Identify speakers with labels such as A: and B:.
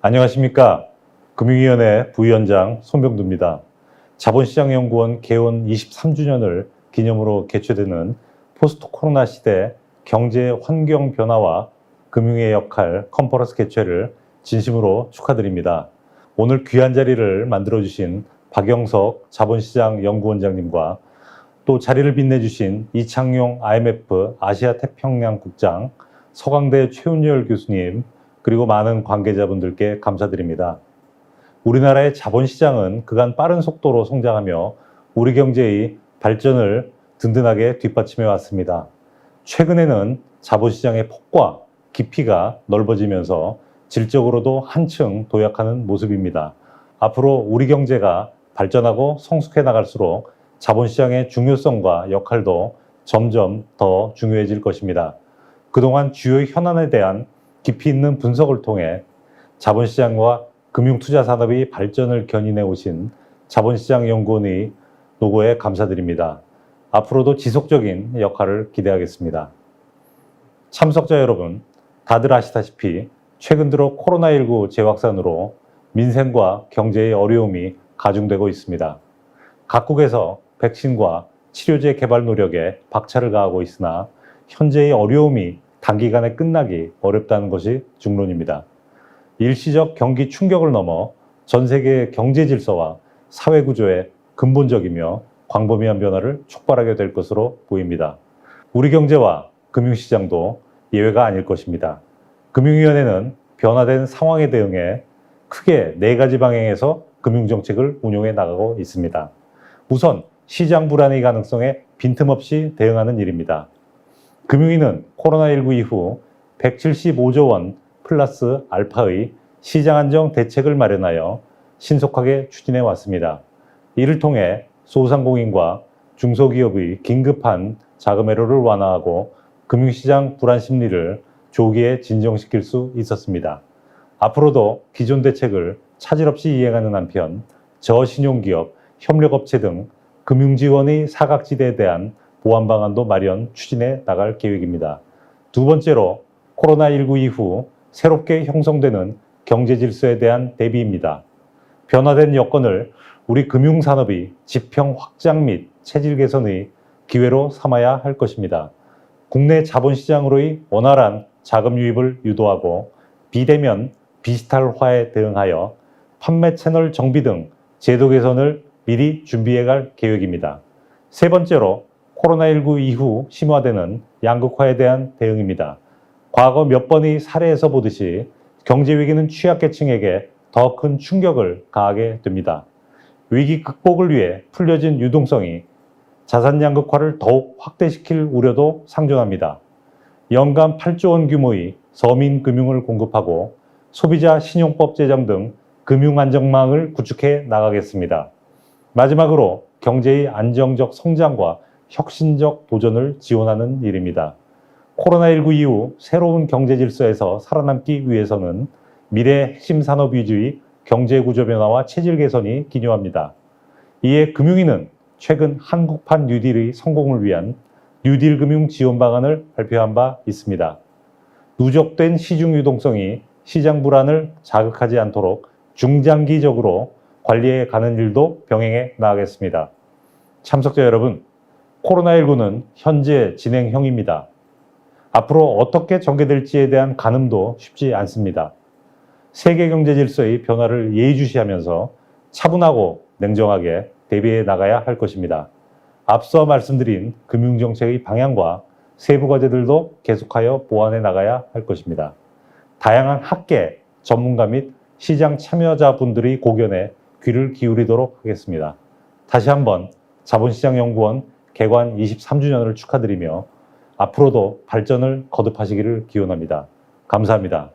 A: 안녕하십니까. 금융위원회 부위원장 손병두입니다. 자본시장연구원 개원 23주년을 기념으로 개최되는 포스트 코로나 시대 경제 환경 변화와 금융의 역할 컨퍼런스 개최를 진심으로 축하드립니다. 오늘 귀한 자리를 만들어주신 박영석 자본시장연구원장님과 또 자리를 빛내주신 이창용 IMF 아시아태평양국장, 서강대 최운열 교수님, 그리고 많은 관계자분들께 감사드립니다. 우리나라의 자본시장은 그간 빠른 속도로 성장하며 우리 경제의 발전을 든든하게 뒷받침해 왔습니다. 최근에는 자본시장의 폭과 깊이가 넓어지면서 질적으로도 한층 도약하는 모습입니다. 앞으로 우리 경제가 발전하고 성숙해 나갈수록 자본시장의 중요성과 역할도 점점 더 중요해질 것입니다. 그동안 주요 현안에 대한 깊이 있는 분석을 통해 자본시장과 금융투자산업의 발전을 견인해 오신 자본시장연구원의 노고에 감사드립니다. 앞으로도 지속적인 역할을 기대하겠습니다. 참석자 여러분, 다들 아시다시피 최근 들어 코로나19 재확산으로 민생과 경제의 어려움이 가중되고 있습니다. 각국에서 백신과 치료제 개발 노력에 박차를 가하고 있으나 현재의 어려움이 단기간에 끝나기 어렵다는 것이 중론입니다. 일시적 경기 충격을 넘어 전 세계의 경제 질서와 사회 구조에 근본적이며 광범위한 변화를 촉발하게 될 것으로 보입니다. 우리 경제와 금융시장도 예외가 아닐 것입니다. 금융위원회는 변화된 상황에 대응해 크게 4가지 방향에서 금융정책을 운용해 나가고 있습니다. 우선 시장 불안의 가능성에 빈틈없이 대응하는 일입니다. 금융위는 코로나19 이후 175조 원 플러스 알파의 시장 안정 대책을 마련하여 신속하게 추진해 왔습니다. 이를 통해 소상공인과 중소기업의 긴급한 자금 애로를 완화하고 금융시장 불안 심리를 조기에 진정시킬 수 있었습니다. 앞으로도 기존 대책을 차질 없이 이행하는 한편 저신용기업, 협력업체 등 금융지원의 사각지대에 대한 보완 방안도 마련 추진해 나갈 계획입니다. 두 번째로 코로나19 이후 새롭게 형성되는 경제 질서에 대한 대비입니다. 변화된 여건을 우리 금융산업이 지평 확장 및 체질 개선의 기회로 삼아야 할 것입니다. 국내 자본시장으로의 원활한 자금 유입을 유도하고 비대면 디지털화에 대응하여 판매 채널 정비 등 제도 개선을 미리 준비해 갈 계획입니다. 세 번째로 코로나19 이후 심화되는 양극화에 대한 대응입니다. 과거 몇 번의 사례에서 보듯이 경제위기는 취약계층에게 더 큰 충격을 가하게 됩니다. 위기 극복을 위해 풀려진 유동성이 자산 양극화를 더욱 확대시킬 우려도 상존합니다. 연간 8조 원 규모의 서민금융을 공급하고 소비자 신용법 제정 등 금융안정망을 구축해 나가겠습니다. 마지막으로 경제의 안정적 성장과 혁신적 도전을 지원하는 일입니다. 코로나19 이후 새로운 경제 질서에서 살아남기 위해서는 미래 핵심 산업 위주의 경제 구조 변화와 체질 개선이 기요합니다. 이에 금융위는 최근 한국판 뉴딜의 성공을 위한 뉴딜 금융 지원 방안을 발표한 바 있습니다. 누적된 시중 유동성이 시장 불안을 자극하지 않도록 중장기적으로 관리해 가는 일도 병행해 나가겠습니다. 참석자 여러분, 코로나19는 현재 진행형입니다. 앞으로 어떻게 전개될지에 대한 가늠도 쉽지 않습니다. 세계 경제 질서의 변화를 예의주시하면서 차분하고 냉정하게 대비해 나가야 할 것입니다. 앞서 말씀드린 금융정책의 방향과 세부 과제들도 계속하여 보완해 나가야 할 것입니다. 다양한 학계, 전문가 및 시장 참여자분들의 고견에 귀를 기울이도록 하겠습니다. 다시 한번 자본시장연구원 개관 23주년을 축하드리며 앞으로도 발전을 거듭하시기를 기원합니다. 감사합니다.